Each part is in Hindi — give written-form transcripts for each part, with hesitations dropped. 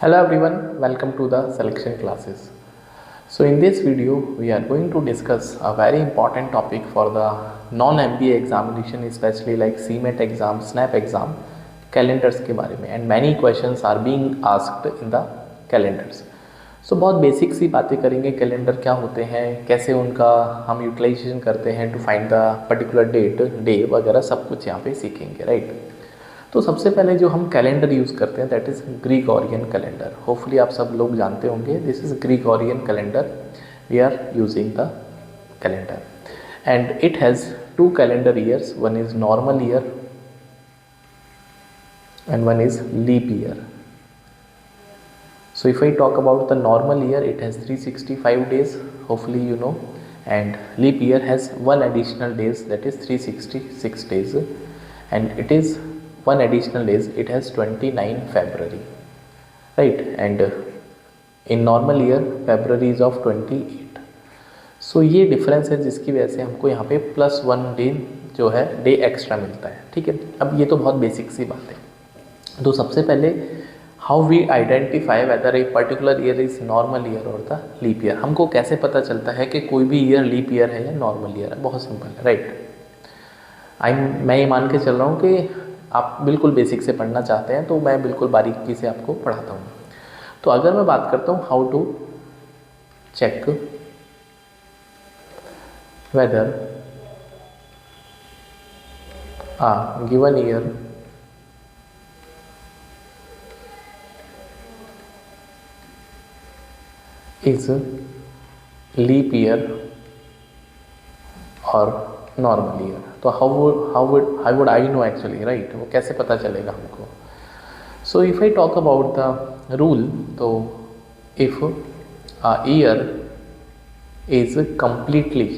Hello everyone, welcome to the selection classes. So in this video we are going to discuss a very important topic for the non-MBA examination, especially like CMET exam, SNAP exam, calendars के बारे में, and many questions are being asked in the calendars. So बहुत बेसिक सी बातें करेंगे, कैलेंडर क्या होते हैं, कैसे उनका हम यूटिलाइजेशन करते हैं to find the particular date, day वगैरह सब कुछ यहाँ पे सीखेंगे, राइट। तो सबसे पहले जो हम कैलेंडर यूज़ करते हैं that is Gregorian calendar. Hopefully आप सब लोग जानते होंगे, this is Gregorian calendar we are using the calendar and it has two calendar years, one is normal year and one is leap year. So if I talk about the normal year, it has 365 days, hopefully you know, and leap year has one additional days, that is 366 days, and it is one additional days, it has 29 February, right, and in normal year February is of 28. So ये डिफरेंस है जिसकी वजह से हमको यहाँ पे +1 डे जो है डे एक्स्ट्रा मिलता है, ठीक है। अब ये तो बहुत बेसिक सी बात है। तो सबसे पहले how we identify whether a particular year is normal year और द लीप ईयर। हमको कैसे पता चलता है कि कोई भी ईयर लीप ईयर है या नॉर्मल ईयर है? बहुत सिंपल है, राइट। मैं ये मान के चल रहा हूँ कि आप बिल्कुल बेसिक से पढ़ना चाहते हैं तो मैं बिल्कुल बारीकी से आपको पढ़ाता हूँ। तो अगर मैं बात करता हूँ how to check whether given year is leap year और normal year, तो how would I know actually, right? वो कैसे पता चलेगा हमको? So if I talk about the rule, तो if a year is completely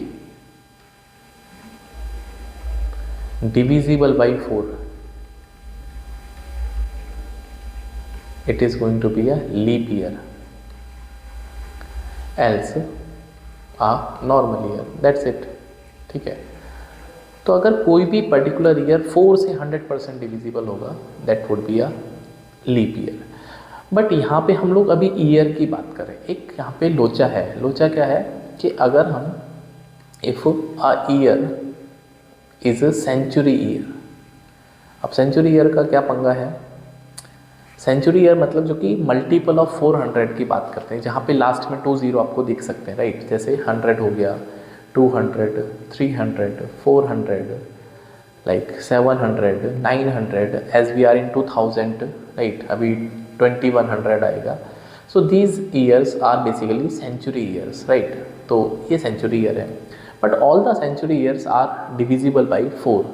divisible by 4, it is going to be a leap year, else normal year, that's it, ठीक है। तो अगर कोई भी पर्टिकुलर ईयर 4 से 100% डिविजिबल होगा that would be a leap year. But यहाँ पे हम लोग अभी ईयर की बात करें, एक यहाँ पे लोचा है। लोचा क्या है कि अगर हम if a year is a century year, अब सेंचुरी ईयर का क्या पंगा है? सेंचुरी ईयर मतलब जो कि मल्टीपल ऑफ 400 की बात करते हैं, जहाँ पे लास्ट में 20 आपको दिख सकते हैं, राइट। जैसे 100 हो गया, 200, 300, 400, like 700, 900, as we are in 2000, right. अभी 2100 आएगा। So these years are basically century years, right. तो ये सेंचुरी ईयर है, but all the century years are divisible by 4,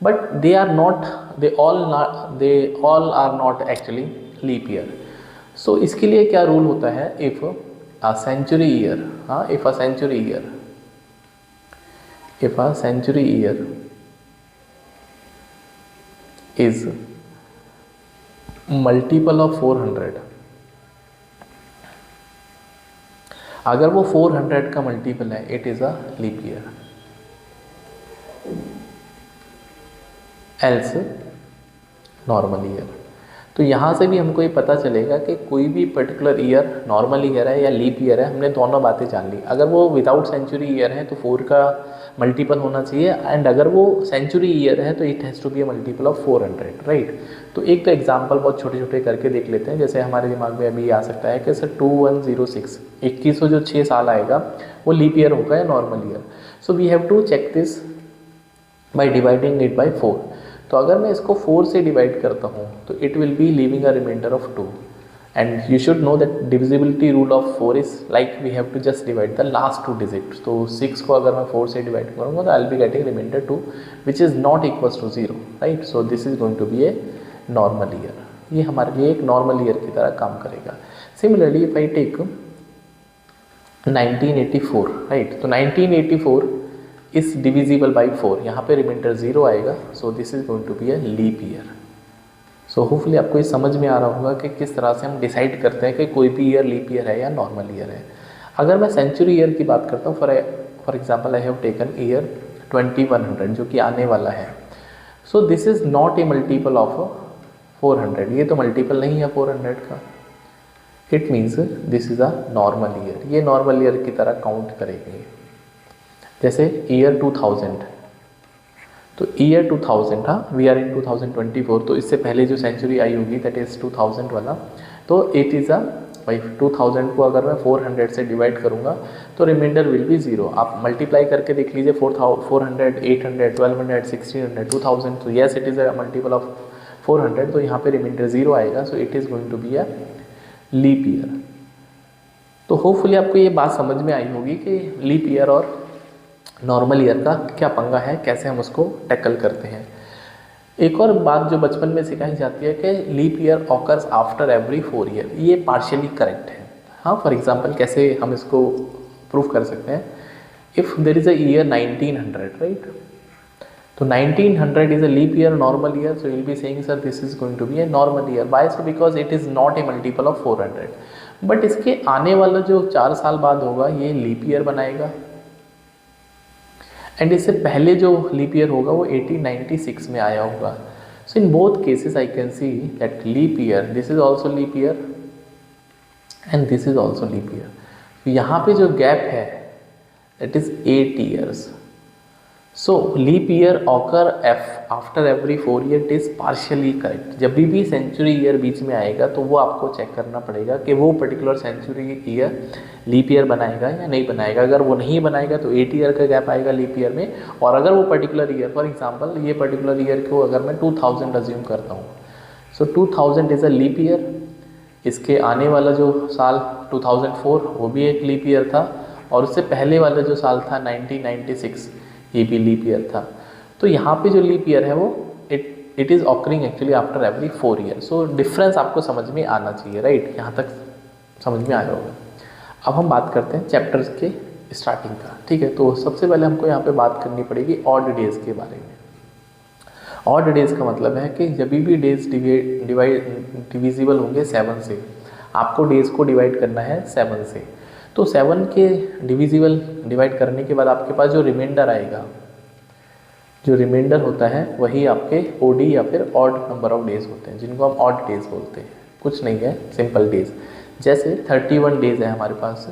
but they all are not actually leap year. So इसके लिए क्या रूल होता है? if a century year is multiple of 400, अगर वो 400 का मल्टीपल है, it is a leap year, else normal year. तो यहाँ से भी हमको ये पता चलेगा कि कोई भी पर्टिकुलर ईयर नॉर्मल ईयर है या लीप ईयर है। हमने दोनों बातें जान ली। अगर वो विदाउट सेंचुरी ईयर है तो 4 का मल्टीपल होना चाहिए, एंड अगर वो सेंचुरी ईयर है तो it has to be a multiple of 400, right. तो एक तो एग्जांपल बहुत छोटे छोटे करके देख लेते हैं। जैसे हमारे दिमाग में अभी आ सकता है कि सर 2106, 2100 जो 6 साल आएगा वो लीप ईयर होगा या normal year. So we have to check this by dividing it by 4। तो अगर मैं इसको 4 से डिवाइड करता हूँ तो it will be leaving a remainder of 2, and you should know that divisibility rule of 4 is like we have to just divide the last 2 digit. तो 6 को अगर मैं 4 से डिवाइड करूँगा तो I will be getting remainder 2 which is not equals to 0, right. So this is going to be a normal year. ये हमारे लिए एक नॉर्मल ईयर की तरह काम करेगा। Similarly if I take 1984, right. तो 1984 इस डिविजिबल बाई 4, यहाँ पे रिमाइंडर 0 आएगा। So this is going to be a leap year. So hopefully आपको ये समझ में आ रहा होगा कि किस तरह से हम डिसाइड करते हैं कि कोई भी ईयर लीप ईयर है या नॉर्मल ईयर है। अगर मैं सेंचुरी ईयर की बात करता हूँ, for example I have taken year 2100 जो कि आने वाला है। So this is not a multiple of 400, ये तो मल्टीपल नहीं है 400 का, it means this is a normal year, ये नॉर्मल ईयर की तरह काउंट करेंगे। जैसे ईयर 2000, तो ईयर 2000 था, वी आर इन 2024, तो इससे पहले जो सेंचुरी आई होगी दैट इज़ 2000 वाला, तो इट इज़ अ भाई 2000 को अगर मैं 400 से डिवाइड करूँगा तो रिमाइंडर विल बी 0। आप मल्टीप्लाई करके देख लीजिए 400, 800, 1200, 1600, 2000, तो yes it is a multiple of 400, तो यहाँ पे रिमाइंडर 0 आएगा, so it is going to be a leap year. तो होपफुली आपको ये बात समझ में आई होगी कि लीप ईयर और नॉर्मल ईयर का क्या पंगा है, कैसे हम उसको टैकल करते हैं। एक और बात जो बचपन में सिखाई जाती है कि leap year occurs after every 4 year, ये पार्शियली करेक्ट है। हाँ, फॉर एग्जांपल कैसे हम इसको प्रूव कर सकते हैं, if there is a year 1900, right, तो 1900 is a leap year, normal year, so will be saying sir this is going to be a normal year, why so because it is not a multiple of 400, but इसके आने वाला जो 4 साल बाद होगा ये लीप ईयर बनाएगा, एंड इससे पहले जो लीप ईयर होगा वो 1896 में आया होगा। So in both cases I can see that leap year, this is also leap year and this is also leap year. तो यहाँ पे जो गैप है that is 8 years. So leap year occur after every 4 year, it is partially correct. जब भी सेंचुरी ईयर बीच में आएगा तो वो आपको चेक करना पड़ेगा कि वो particular century year leap year बनाएगा या नहीं बनाएगा। अगर वो नहीं बनाएगा तो 8 ईयर का गैप आएगा लीप ईयर में, और अगर वो पर्टिकुलर ईयर, फॉर एग्जांपल ये पर्टिकुलर ईयर को अगर मैं 2000 अज्यूम करता हूँ, सो 2000 इज़ अ लीप ईयर, इसके आने वाला जो साल 2004 वो भी एक लीप ईयर था, और उससे पहले वाला जो साल था 1996 ये भी लीप ईयर था। तो यहाँ पे जो लीप ईयर है वो it is occurring actually after every 4 year. So difference आपको समझ में आना चाहिए, राइट, यहाँ तक समझ में आया होगा। अब हम बात करते हैं चैप्टर्स के स्टार्टिंग का, ठीक है। तो सबसे पहले हमको यहाँ पे बात करनी पड़ेगी ऑड डेज के बारे में। ऑड डेज का मतलब है कि जब भी डेज डिविजिबल होंगे 7 से, आपको डेज को डिवाइड करना है 7 से, तो 7 के डिवाइड करने के बाद आपके पास जो रिमाइंडर आएगा, जो रिमाइंडर होता है वही आपके ओडी या फिर ऑड नंबर ऑफ डेज होते हैं, जिनको हम ऑड डेज बोलते हैं। कुछ नहीं है, सिंपल डेज। जैसे 31 डेज है हमारे पास,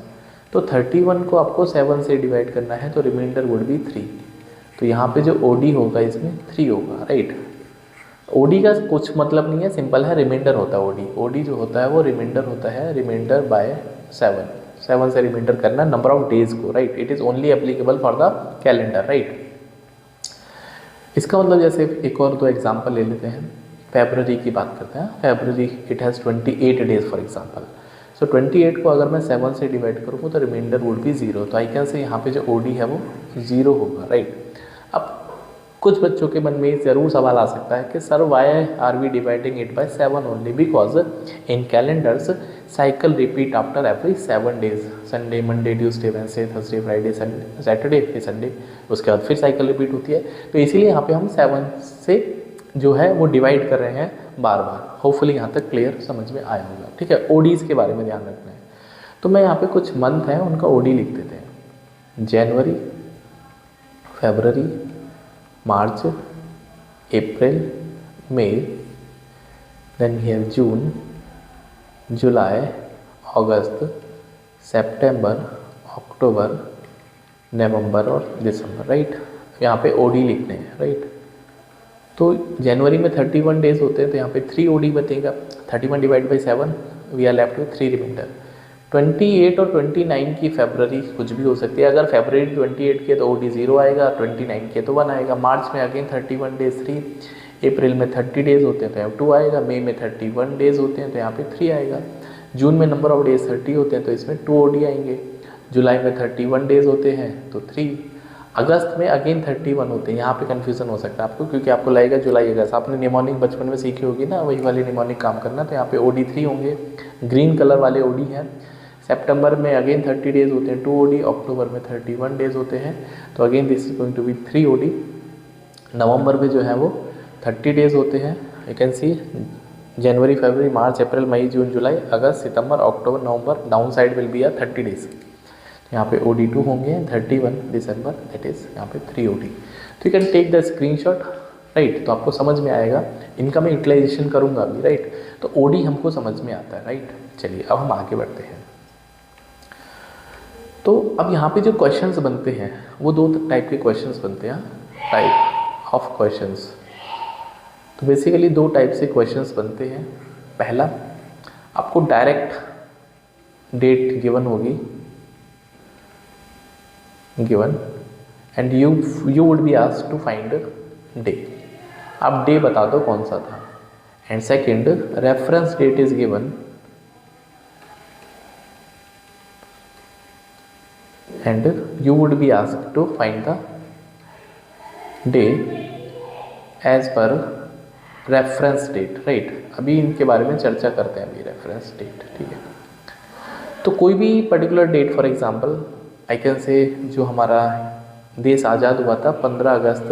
तो 31 को आपको 7 से डिवाइड करना है, तो रिमाइंडर वुड बी 3। तो यहाँ पे जो ओडी होगा इसमें 3 होगा, राइट। ओडी का कुछ मतलब नहीं है, सिंपल है, रिमाइंडर होता है ओडी। ओडी जो होता है वो रिमाइंडर होता है, रिमाइंडर बाय 7 से रिमाइंडर करना नंबर ऑफ डेज को, right. It is only applicable for the calendar, right. इसका मतलब जैसे एक और 2 एग्जाम्पल ले लेते हैं। फरवरी की बात करते हैं। February it has 28 days for example. So 28 को अगर मैं 7 से डिवाइड करूँ तो रिमाइंडर वुड बी 0। तो आई कैन से यहाँ पे जो ओडी है वो 0 होगा, राइट। अब कुछ बच्चों के मन में ज़रूर सवाल आ सकता है कि sir why are we dividing it by 7 only, because in calendars cycle repeat after every 7 days, Sunday, Monday, Tuesday, Wednesday, Thursday, Friday, Saturday, फिर संडे, उसके बाद फिर साइकिल रिपीट होती है। तो इसीलिए यहाँ पे हम 7 से जो है वो डिवाइड कर रहे हैं बार बार। होपफुली यहाँ तक क्लियर समझ में आया होगा, ठीक है। ओडीज़ के बारे में ध्यान रखना है। तो मैं यहाँ पे कुछ मंथ हैं उनका ओडी लिख देते हैं। जनवरी, February, March, April, May, then we have June, July, August, September, October, नवंबर और दिसंबर, राइट। यहाँ पे ओडी लिखने हैं, राइट। तो जनवरी में 31 डेज होते हैं, तो यहाँ पे 3 ओडी बचेगा। 31 divide by 7, we are left with 3 remainder. 28 और 29 की फरवरी कुछ भी हो सकती है। अगर फरवरी 28 के तो ओडी 0 आएगा, 29 के तो 1 आएगा। मार्च में अगेन 31 डेज 3, अप्रैल में 30 डेज होते हैं तो यहाँ 2 आएगा। मई में 31 डेज होते हैं तो यहाँ पे 3 आएगा। जून में नंबर ऑफ डेज 30 होते हैं तो इसमें 2 ओडी आएंगे। जुलाई में 31 डेज होते हैं तो 3। अगस्त में अगेन 31 होते हैं। यहाँ पे कन्फ्यूज़न हो सकता है आपको, क्योंकि आपको लगेगा जुलाई अगस्त, आपने निमोनिक बचपन में सीखी होगी ना, वही वाली निमोनिक काम करना। तो यहाँ पे ओडी 3 होंगे, ग्रीन कलर वाले ओडी हैं। सितंबर में अगेन 30 डेज होते हैं, 2 ओडी। अक्टूबर में 31 डेज होते हैं, तो again this is going to be 3 OD. नवंबर में जो है वो 30 डेज होते हैं। You can see January, February, March, April, May, June, July, August, September, October, November, down side will be 30 days. यहाँ पे OD 2 होंगे, 31 दिसंबर, दैट इज यहाँ पे 3 OD। तो you can take the screenshot, right. तो आपको समझ में आएगा, इनका मैं यूटिलाइजेशन करूँगा अभी, राइट। तो ओडी हमको समझ में आता है, राइट। चलिए अब हम आगे बढ़ते हैं। तो अब यहाँ पे जो क्वेश्चंस बनते हैं वो दो टाइप के क्वेश्चंस बनते हैं, टाइप ऑफ क्वेश्चंस। तो बेसिकली दो टाइप से क्वेश्चंस बनते हैं। पहला, आपको डायरेक्ट डेट गिवन होगी, given, and you would be asked to find day. आप डे बता दो कौन सा था। And second, reference date is given and you would be asked to find the day as per reference date, right। अभी इनके बारे में चर्चा करते हैं अभी, रेफरेंस डेट, ठीक है। तो कोई भी particular date, for example I can say जो हमारा देश आज़ाद हुआ था 15 अगस्त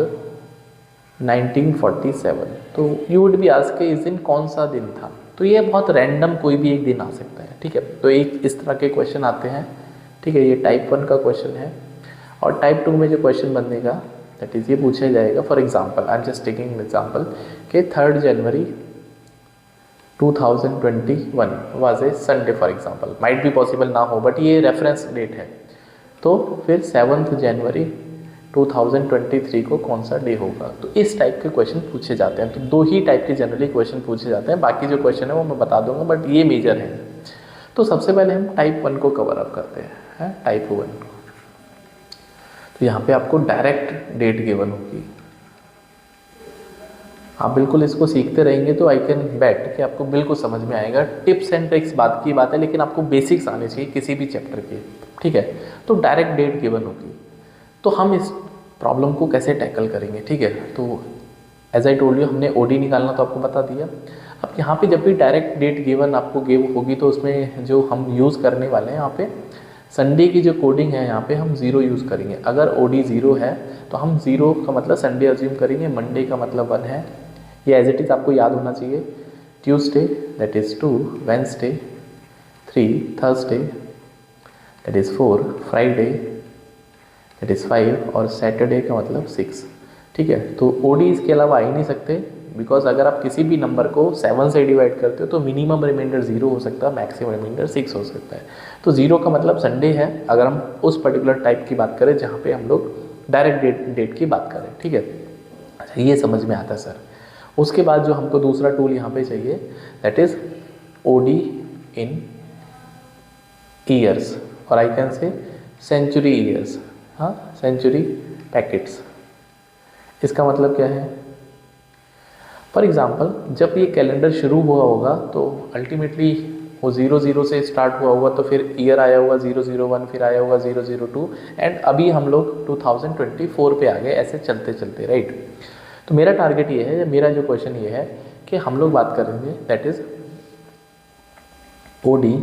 1947, तो यू वुड बी आस्क्ड इस दिन कौन सा दिन था। तो ये बहुत रैंडम कोई भी एक दिन आ सकता है, ठीक है। तो एक इस तरह के क्वेश्चन आते हैं, ठीक है। ये टाइप 1 का क्वेश्चन है। और टाइप 2 में जो क्वेश्चन बनेगा दैट इज़ ये पूछा जाएगा, for example I am just taking an example कि 3 जनवरी 2021 was a Sunday, for example, might be possible ना हो बट ये रेफरेंस डेट है। तो फिर 7 जनवरी 2023 को कौन सा डे होगा। तो इस टाइप के क्वेश्चन पूछे जाते हैं। तो दो ही टाइप के जनरली क्वेश्चन पूछे जाते हैं, बाकी जो क्वेश्चन है वो मैं बता दूंगा, बट ये मेजर है। तो सबसे पहले हम टाइप 1 को कवर अप करते हैं, टाइप 1। तो यहाँ पे आपको डायरेक्ट डेट गिवन होगी। आप बिल्कुल इसको सीखते रहेंगे तो आई कैन बेट कि आपको बिल्कुल समझ में आएगा। टिप्स एंड ट्रिक्स बात की बात है, लेकिन आपको बेसिक्स आने चाहिए किसी भी चैप्टर के, ठीक है। तो डायरेक्ट डेट गिवन होगी। तो हम इस प्रॉब्लम को कैसे टैकल करेंगे, ठीक है। तो एज आई टोल्ड यू, हमने ओडी निकालना तो आपको बता दिया। अब यहाँ पे जब भी डायरेक्ट डेट गिवन आपको गिव होगी तो उसमें जो हम यूज़ करने वाले हैं, यहाँ पे संडे की जो कोडिंग है यहाँ पे हम 0 यूज़ करेंगे। अगर ओडी 0 है तो हम 0 का मतलब संडे अज्यूम करेंगे, मंडे का मतलब 1 है। ये एज इट इज़ आपको याद होना चाहिए। Tuesday that is 2, Wednesday 3, Thursday that is 4, Friday that is 5 और सैटरडे का मतलब 6, ठीक है। तो ओडी इसके अलावा आ ही नहीं सकते, बिकॉज अगर आप किसी भी नंबर को 7 से डिवाइड करते हो तो मिनिमम रिमाइंडर 0 हो सकता है, मैक्सिमम रिमाइंडर 6 हो सकता है। तो 0 का मतलब संडे है, अगर हम उस पर्टिकुलर टाइप की बात करें जहाँ पे हम लोग डायरेक्ट डेट की बात करें, ठीक है। अच्छा, ये समझ में आता है सर। उसके बाद जो हमको दूसरा टूल यहाँ पे चाहिए that is OD in years, और I can say century years, हाँ, सेंचुरी पैकेट्स। इसका मतलब क्या है, फॉर एग्जाम्पल जब ये कैलेंडर शुरू हुआ होगा तो अल्टीमेटली वो 00 से स्टार्ट हुआ होगा, तो फिर ईयर आया होगा 001, फिर आया होगा 002, एंड अभी हम लोग 2024 पे आ गए, ऐसे चलते चलते, राइट। तो मेरा टारगेट ये है, मेरा जो क्वेश्चन ये है कि हम लोग बात करेंगे that is OD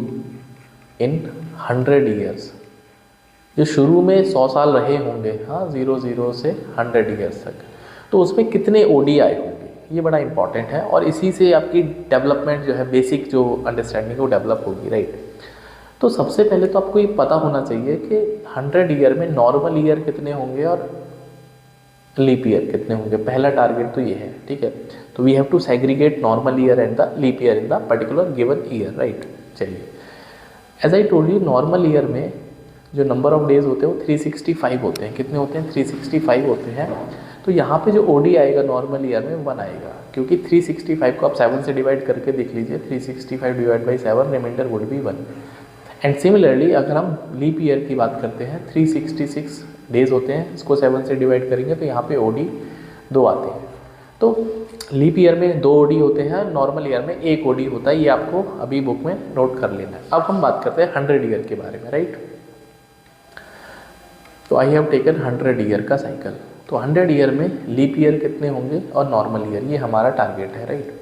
in 100 years, जो शुरू में 100 साल रहे होंगे, हाँ, 00 से 100 ईयर्स तक, तो उसमें कितने ओडी आए होंगे, ये बड़ा इंपॉर्टेंट है। और इसी से आपकी डेवलपमेंट जो है, बेसिक जो अंडरस्टैंडिंग वो डेवलप होगी, राइट। तो सबसे पहले तो आपको ये पता होना चाहिए कि 100 ईयर में नॉर्मल ईयर कितने होंगे और लीप ईयर कितने होंगे। पहला टारगेट तो ये है, ठीक है। तो we have to segregate normal year and the leap year in the particular given year, right. चलिए, as I told you, normal year में जो नंबर ऑफ डेज होते हैं वो 365 होते हैं। कितने होते हैं? 365 होते हैं। तो यहाँ पे जो ओडी आएगा नॉर्मल ईयर में 1 आएगा, क्योंकि 365 को आप 7 से डिवाइड करके देख लीजिए, 365 divide by 7, remainder would be 1। And similarly अगर हम लीप ईयर की बात करते हैं, 366 डेज होते हैं, इसको 7 से डिवाइड करेंगे तो यहाँ पे ओडी 2 आते हैं। तो लीप ईयर में 2 ओडी होते हैं, नॉर्मल ईयर में 1 ओडी होता है। ये आपको अभी बुक में नोट कर लेना है। अब हम बात करते हैं 100 ईयर के बारे में, राइट। तो आई हैव टेकन 100 ईयर का साइकिल। तो 100 ईयर में लीप ईयर कितने होंगे और नॉर्मल ईयर, ये हमारा टारगेट है, राइट।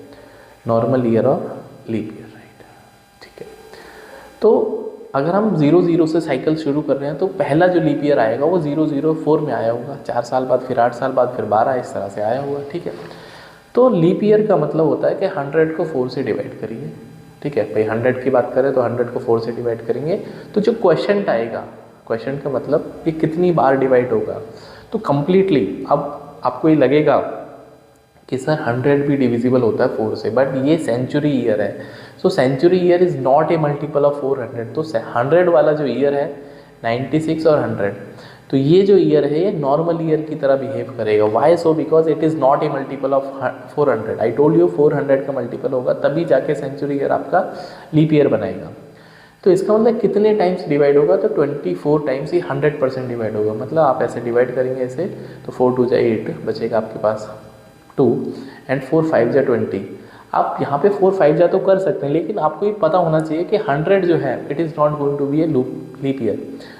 नॉर्मल ईयर और लीप ईयर, राइट, ठीक है। तो अगर हम 00 से साइकिल शुरू कर रहे हैं तो पहला जो लीप ईयर आएगा वो 004 में आया होगा, 4 साल बाद, फिर 8 साल बाद, फिर 12, इस तरह से आया होगा, ठीक है। तो लीप ईयर का मतलब होता है कि 100 को 4 से डिवाइड करिए, ठीक है भाई। 100 की बात करें तो 100 को 4 से डिवाइड करेंगे तो जो क्वेश्चन आएगा, क्वेश्चन का मतलब ये कितनी बार डिवाइड होगा। तो कम्प्लीटली अब आपको ये लगेगा कि सर 100 भी डिविजिबल होता है 4 से, बट ये सेंचुरी ईयर है, so century year is not a multiple of 400। तो 100 वाला जो ईयर है 96 और 100, तो ये जो ईयर है ये नॉर्मल ईयर की तरह बिहेव करेगा। Why so? Because it is not a multiple of 400। I told you 400 का मल्टीपल होगा तभी जाके सेंचुरी ईयर आपका लीप ईयर बनाएगा। तो इसका मतलब कितने टाइम्स डिवाइड होगा? तो 24 टाइम्स ही 100% डिवाइड होगा। मतलब आप ऐसे डिवाइड करेंगे ऐसे, तो 4 2 जा 8 बचेगा आपके पास 2 एंड 4 5 जा 20। आप यहाँ पे 4 5 जा तो कर सकते हैं, लेकिन आपको ये पता होना चाहिए कि 100 जो है it is not going to be a leap year.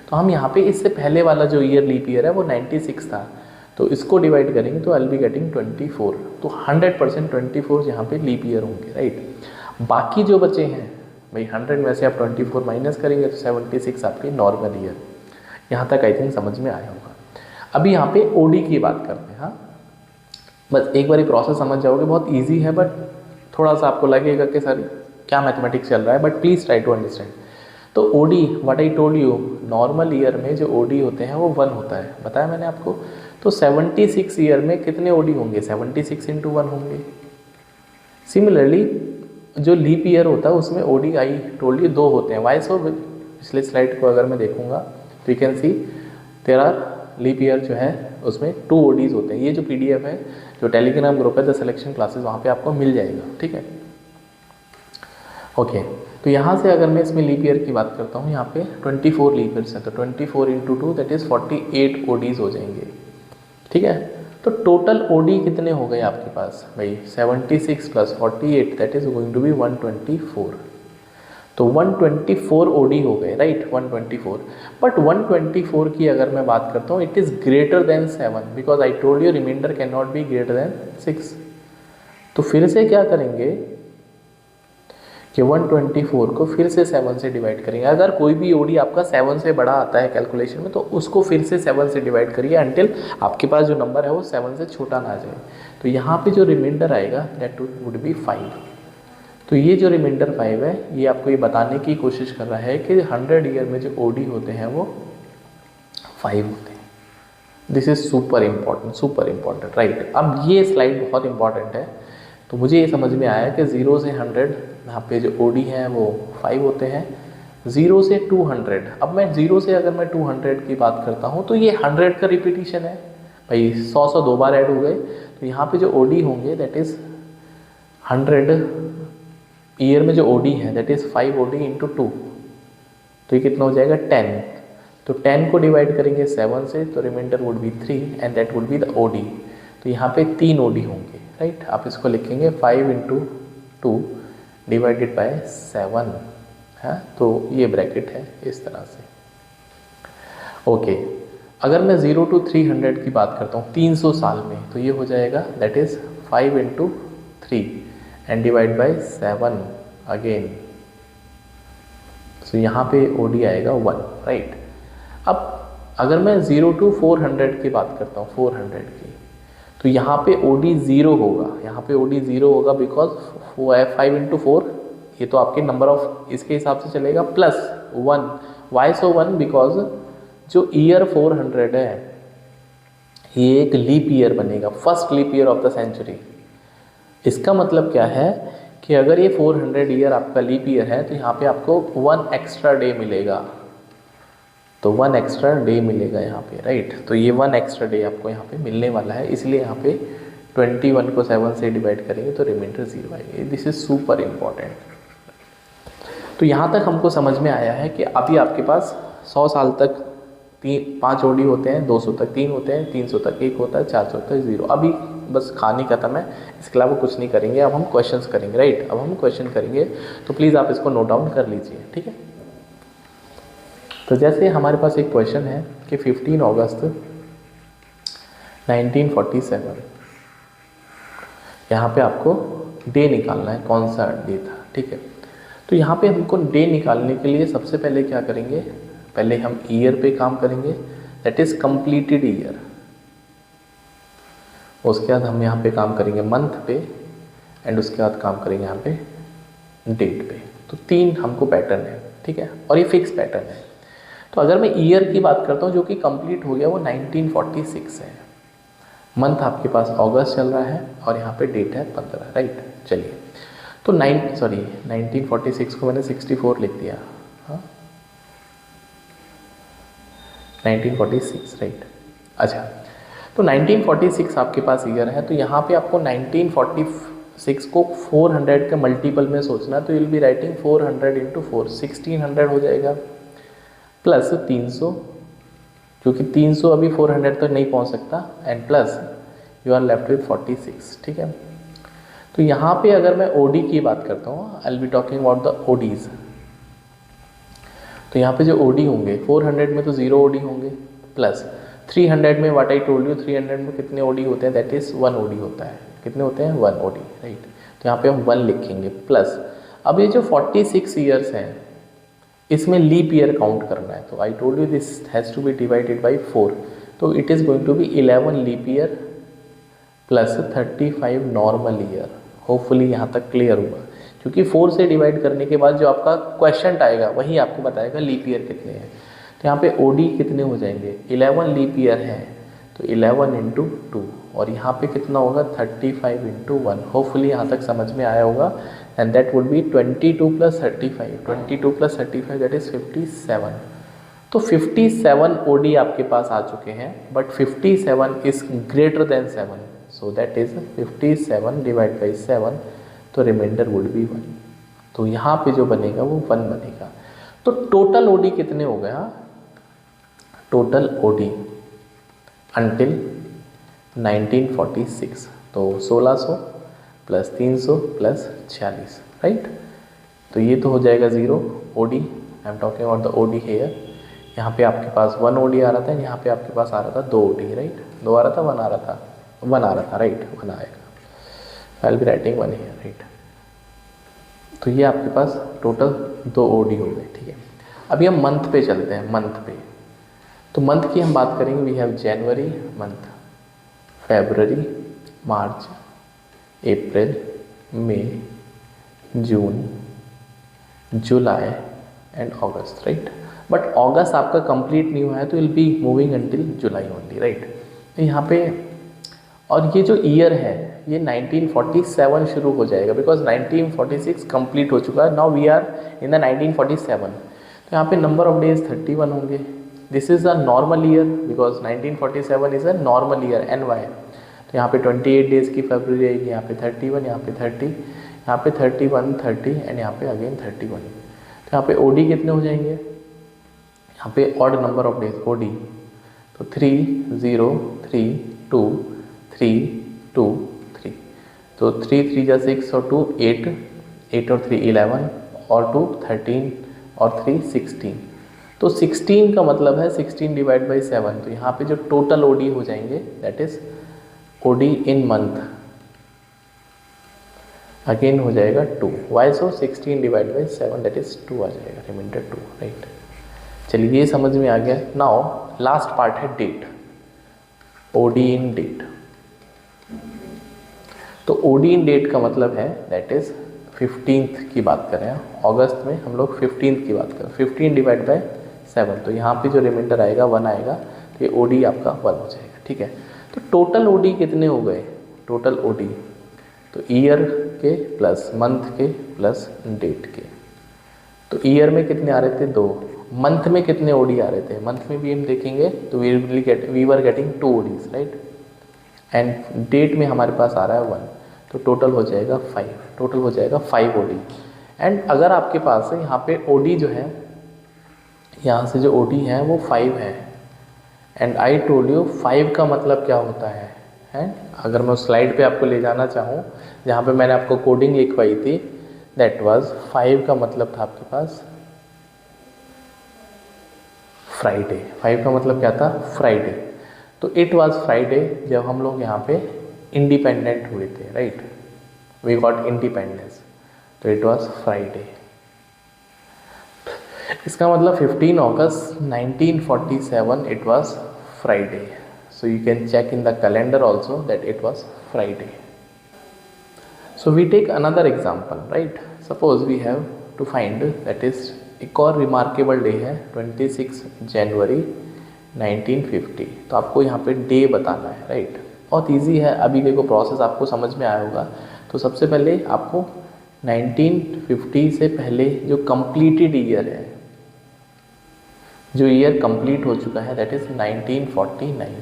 तो हम यहाँ पे इससे पहले वाला जो ईयर लीप ईयर है वो 96 था, तो इसको डिवाइड करेंगे तो आई विल बी गेटिंग 24। तो 100% 24 यहाँ पे लीप ईयर होंगे, राइट। बाकी जो बचे हैं भाई 100 में से आप 24 माइनस करेंगे तो 76 आपकी नॉर्मल ईयर। यहाँ तक आई थिंक समझ में आया होगा। अभी यहाँ पे ओडी की बात करते हैं। हाँ, बस एक बार प्रोसेस समझ जाओगे, बहुत इजी है, बट थोड़ा सा आपको लगेगा कि सर क्या मैथमेटिक्स चल रहा है, but please try to understand. तो OD, what I told you, normal year में जो ओडी होते हैं वो 1 होता है, बताया मैंने आपको। तो 76 ईयर में कितने ओडी होंगे? 76 × 1 होंगे। सिमिलरली जो लीप ईयर होता है उसमें ओडी आई टोल्ड यू 2 होते हैं। Why so? पिछले स्लाइड को अगर मैं देखूंगा तो you can see there are leap year जो है उसमें 2 ओडीज होते हैं। ये जो PDF है, जो टेलीग्राम ग्रुप है द सिलेक्शन क्लासेस, वहाँ पे आपको मिल जाएगा, ठीक है। ओके, तो यहाँ से अगर मैं इसमें लीप ईयर की बात करता हूँ, यहाँ पे 24 लीप ईयर्स है, तो 24 × 2 दैट इज़ 48 ओडीज हो जाएंगे, ठीक है। तो टोटल ओडी कितने हो गए आपके पास भाई? 76 + 48 that is going to be 124। तो 124 ओडी हो गए, राइट, 124। बट 124 की अगर मैं बात करता हूँ, it is greater than 7 because I told you remainder can not be greater than 6। तो फिर से क्या करेंगे कि 124 को फिर से 7 से डिवाइड करेंगे। अगर कोई भी ओडी आपका 7 से बड़ा आता है कैलकुलेशन में, तो उसको फिर से 7 से डिवाइड करिए अंटिल आपके पास जो नंबर है वो 7 से छोटा ना जाए। तो यहाँ पे जो रिमाइंडर आएगा दैट वुड बी 5। तो ये जो रिमाइंडर 5 है, ये आपको ये बताने की कोशिश कर रहा है कि 100 ईयर में जो ओडी होते हैं वो 5 होते हैं। This is super important, right. अब ये स्लाइड बहुत इंपॉर्टेंट है। तो मुझे ये समझ में आया कि 0 से 100 यहाँ पे जो ओडी हैं वो 5 होते हैं। 0 से 200, अब मैं 0 से अगर मैं 200 की बात करता हूँ तो ये 100 का रिपीटिशन है भाई, 100 2 बार ऐड हो गए। तो यहाँ पे जो ओडी होंगे दैट इज़ 100 ईयर में जो ओडी है दैट इज़ 5 ओडी × 2, तो ये कितना हो जाएगा 10। तो 10 को डिवाइड करेंगे 7 से, तो remainder would be 3 and that would be the OD. तो यहाँ पे 3 ओडी होंगे, राइट। आप इसको लिखेंगे 5 × 2 डिवाइडेड बाय 7 है, तो ये ब्रैकेट है इस तरह से। ओके, अगर मैं 0 to 300 की बात करता हूँ 300 साल में, तो ये हो जाएगा that is 5 × 3 and divide by 7 again. So यहाँ पे ओडी आएगा 1, राइट। अब अगर मैं 0 to 400 की बात करता हूँ 400 की, तो यहाँ पे ओडी 0 होगा, यहाँ पे ओडी 0 होगा बिकॉज 5 × 4 ये तो आपके नंबर ऑफ इसके हिसाब से चलेगा प्लस 1। Why so 1? बिकॉज जो ईयर 400 है ये एक लीप ईयर बनेगा, first leap year of the century. इसका मतलब क्या है कि अगर ये 400 ईयर आपका लीप ईयर है तो यहाँ पे आपको 1 एक्स्ट्रा डे मिलेगा, तो 1 एक्स्ट्रा डे मिलेगा यहाँ पे, राइट। तो ये 1 एक्स्ट्रा डे आपको यहाँ पे मिलने वाला है, इसलिए यहाँ पे 21 को 7 से डिवाइड करेंगे तो रिमाइंडर 0 आएगा। This is super important. तो यहाँ तक हमको समझ में आया है कि अभी आपके पास 100 साल तक 5 ओडी होते हैं, 200 तक 3 होते हैं, 300 तक 1 होता है, 400 तक 0। अभी बस कहानी खत्म है, इसके अलावा कुछ नहीं करेंगे। अब हम क्वेश्चंस करेंगे, राइट। अब हम क्वेश्चन करेंगे, तो प्लीज़ आप इसको नोट डाउन कर लीजिए, ठीक है। तो जैसे हमारे पास एक क्वेश्चन है कि 15 अगस्त 1947, यहाँ पे आपको डे निकालना है, कौन सा डे था, ठीक है। तो यहाँ पे हमको डे निकालने के लिए सबसे पहले क्या करेंगे, पहले हम ईयर पे काम करेंगे, दैट इज़ कंप्लीटेड ईयर। उसके बाद हम यहाँ पे काम करेंगे मंथ पे, एंड उसके बाद काम करेंगे यहाँ पे डेट पे। तो 3 हमको पैटर्न है, ठीक है, और ये फिक्स पैटर्न है। तो अगर मैं ईयर की बात करता हूँ जो कि कंप्लीट हो गया वो 1946 है, मंथ आपके पास अगस्त चल रहा है और यहाँ पे डेट है 15, राइट। चलिए, तो 1946 को मैंने 64 लिख दिया, हाँ 1946, राइट। अच्छा, तो 1946 आपके पास ईयर है, तो यहाँ पे आपको 1946 को 400 के मल्टीपल में सोचना, तो विल बी राइटिंग 400 इंटू 4, 1600 हो जाएगा, प्लस 300, क्योंकि 300 अभी 400 तक नहीं पहुँच सकता, and plus you are left with 46, ठीक है। तो यहाँ पे अगर मैं ओडी की बात करता हूँ, I will be talking about the ODs. तो यहाँ पे जो ओडी होंगे 400 में तो 0 ओडी होंगे, प्लस 300 में व्हाट आई टोल्ड यू, 300 में कितने ओडी होते हैं, दैट इज़ 1 ओडी होता है। कितने होते हैं, 1 ओडी, राइट। तो यहाँ पे हम 1 लिखेंगे, प्लस अब ये जो 46 ईयर्स हैं इसमें लीप ईयर काउंट करना है, तो I told you this has to be divided by 4, तो it is going to be 11 leap year plus 35 normal year. Hopefully यहाँ तक क्लियर हुआ, क्योंकि 4 से डिवाइड करने के बाद जो आपका क्वेश्चन आएगा वही आपको बताएगा लीप ईयर कितने हैं। तो यहाँ पे ओडी कितने हो जाएंगे, 11 लीप ईयर है, तो 11 इंटू 2, और यहाँ पे कितना होगा 35 इंटू 1। होपफुली यहाँ तक समझ में आया होगा, and that would B 22 plus 35, 22 plus 35 that is 57। तो 57 ओडी आपके पास आ चुके हैं, but 57 is greater than 7, so that is 57 divide by 7, तो रिमाइंडर वुड बी 1। तो यहाँ पे जो बनेगा वो 1 बनेगा। तो टोटल ओडी कितने हो गए, हाँ टोटल ओडी अंटिल 1946, तो 1600 प्लस 300 प्लस 46, राइट। तो ये तो हो जाएगा 0 OD, I am talking about the OD here. यहाँ पे आपके पास 1 ओडी आ रहा था, यहाँ पे आपके पास आ रहा था 2 ओडी, राइट। 2 आ रहा था, 1 आ रहा था, 1 आ रहा था, राइट, 1 आएगा। I will be writing 1 here, right. तो ये आपके पास टोटल 2 ओडी हो गए, ठीक है। अभी हम मंथ पे चलते हैं, मंथ पे। तो मंथ की हम बात करेंगे, we have January month, February, March, April, May, June, July and August, right. But August आपका कंप्लीट नहीं हुआ है, तो will be moving until July only, right. तो यहाँ पे, और ये जो ईयर है ये 1947 शुरू हो जाएगा, बिकॉज 1946 कंप्लीट हो चुका है, now we are in the 1947। तो यहाँ पे नंबर ऑफ डेज 31 होंगे। This is a normal year, because 1947 is a normal year, NY। तो यहाँ पे 28 डेज की फरवरी आएगी, यहाँ पे 31, यहाँ पे 30, यहाँ पे 31, 30 एंड यहाँ पे अगेन 31। तो यहाँ पे ओडी कितने हो जाएंगे, यहाँ पे odd number of days OD, तो 3 0 3 2 3 2 3, तो 3 3 जा 6 और 2 8, 8 और 3 11 और 2 13 और 3 16। तो 16 का मतलब है 16 डिवाइड बाई 7, तो यहाँ पे जो टोटल ओडी हो जाएंगे that is OD in month again हो जाएगा 2। Why so 16 divide by 7 that is 2 आ जाएगा, रिमाइंडर 2, राइट। चलिए ये समझ में आ गया। नाउ लास्ट पार्ट है डेट, ओडी इन डेट। तो ओडी इन डेट का मतलब है दैट इज 15th की बात करें, अगस्त में हम लोग 15th की बात करें, 15 डिवाइड बाई 7, तो यहाँ पे जो रिमाइंडर आएगा 1 आएगा, तो ये ओडी आपका 1 हो जाएगा, ठीक है। तो टोटल ओडी कितने हो गए, टोटल ओडी तो ईयर के प्लस मंथ के प्लस डेट के। तो ईयर में कितने आ रहे थे 2, मंथ में कितने ओडी आ रहे थे, मंथ में भी हम देखेंगे तो we were getting 2 ODs, right. And date में हमारे पास आ रहा है 1, तो टोटल हो जाएगा 5, टोटल हो जाएगा 5 ओडी। एंड अगर आपके पास है यहाँ पे ओडी जो है, यहाँ से जो ओडी है वो 5 है, एंड आई टोल्ड यू 5 का मतलब क्या होता है, अगर मैं उस स्लाइड पे आपको ले जाना चाहूँ जहाँ पे मैंने आपको कोडिंग लिखवाई थी, दैट वाज 5 का मतलब था आपके पास फ्राइडे। 5 का मतलब क्या था, फ्राइडे। तो इट वाज फ्राइडे जब हम लोग यहाँ पे इंडिपेंडेंट हुए थे, राइट, वी गॉट इंडिपेंडेंस, तो इट वाज फ्राइडे। इसका मतलब 15 अगस्त 1947 it was Friday, so you can check in the calendar also that it was Friday. So we take another example, right? Suppose we have to find that is एक और रिमार्केबल डे है 26 जनवरी 1950। तो आपको यहाँ पे डे बताना है, राइट। बहुत ईजी है। अभी देखो प्रोसेस आपको समझ में आया होगा। तो सबसे पहले आपको 1950 से पहले जो कंप्लीटेड ईयर है, जो ईयर कंप्लीट हो चुका है दैट इज़ 1949,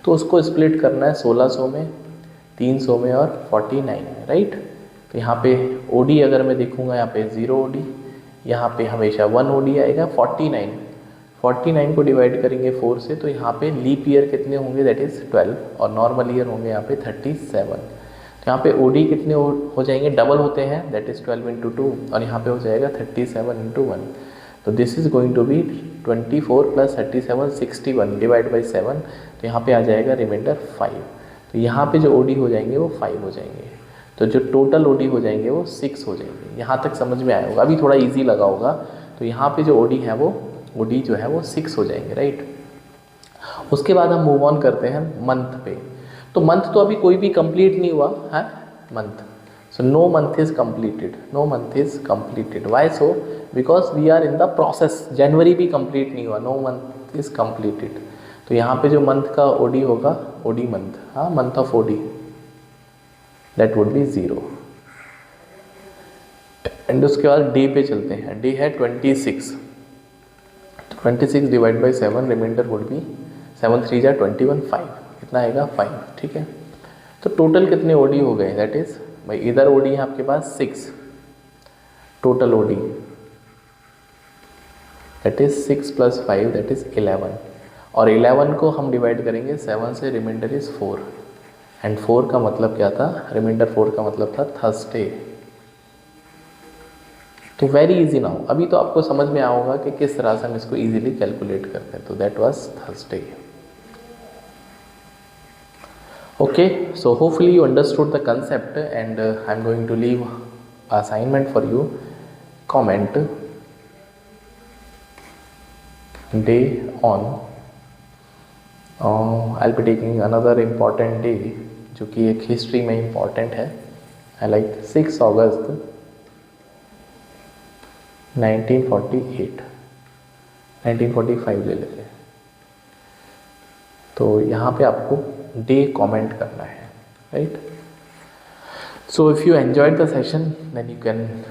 तो उसको स्प्लिट करना है 1600 में, 300 में और 49 में, राइट। तो यहाँ पे ओडी अगर मैं देखूँगा यहाँ पे 0 ओडी, यहाँ पे हमेशा 1 ओडी आएगा। 49 को डिवाइड करेंगे 4 से, तो यहाँ पे लीप ईयर कितने होंगे दैट इज़ 12 और नॉर्मल ईयर होंगे यहाँ पे 37। तो यहाँ पे ओडी कितने हो जाएंगे, डबल होते हैं दैट इज़ 12 × 2 और यहाँ पे हो जाएगा 37 × 1। तो this is going to be 24 + 37 61 divide by 7। तो यहाँ पे आ जाएगा रिमाइंडर 5। तो यहाँ पे जो ओडी हो जाएंगे वो 5 हो जाएंगे। तो जो टोटल ओडी हो जाएंगे वो 6 हो जाएंगे। यहाँ तक समझ में आया होगा, अभी थोड़ा इजी लगा होगा। तो यहाँ पे जो ओडी है वो ओडी जो है वो 6 हो जाएंगे, राइट। उसके बाद हम मूव ऑन करते हैं मंथ पे। तो मंथ तो अभी कोई भी कंप्लीट नहीं हुआ है month. So no month is completed. No month is completed. Why so? Because we are in the process. जनवरी भी कंप्लीट नहीं हुआ. No month is completed. तो यहाँ पे जो मंथ का ओडी होगा, ओडी मंथ, हाँ month of OD, that would B 0। And उसके बाद डे पे चलते हैं। डे है 26। 26 divide by 7, remainder would be 7 3 जा 21 5, कितना आएगा 5, ठीक है। तो टोटल कितने ओडी हो गए दैट इज भाई इधर ओडी है आपके पास 6, total OD that is 6 + 5 that is 11 और 11 को हम डिवाइड करेंगे 7 से, रिमाइंडर इज 4 एंड 4 का मतलब क्या था, रिमाइंडर 4 का मतलब था थर्सडे। तो वेरी इजी नाउ, अभी तो आपको समझ में आया होगा कि किस तरह से हम इसको इजीली कैलकुलेट करते हैं। तो that was Thursday. Okay, so hopefully you understood the concept and I'm going to leave assignment for you. Comment day on. I'll be taking another important day जो कि एक हिस्ट्री में इम्पॉर्टेंट है। I like 6 अगस्त 1948, 1945 ले लेते हैं। तो यहाँ पे आपको डे कमेंट करना है, right. So if you enjoyed the session then you can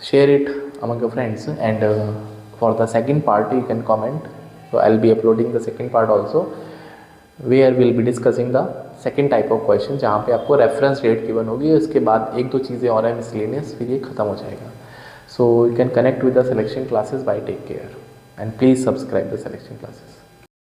share it among your friends and for the second part you can comment. So I will be uploading the second part also where will be discussing the second type of question, जहाँ पे आपको रेफरेंस डेट गिवन होगी। उसके बाद 1-2 चीज़ें और है मिसलेनियस, फिर ये खत्म हो जाएगा। So you can connect with the selection classes bye take care and please subscribe the selection classes.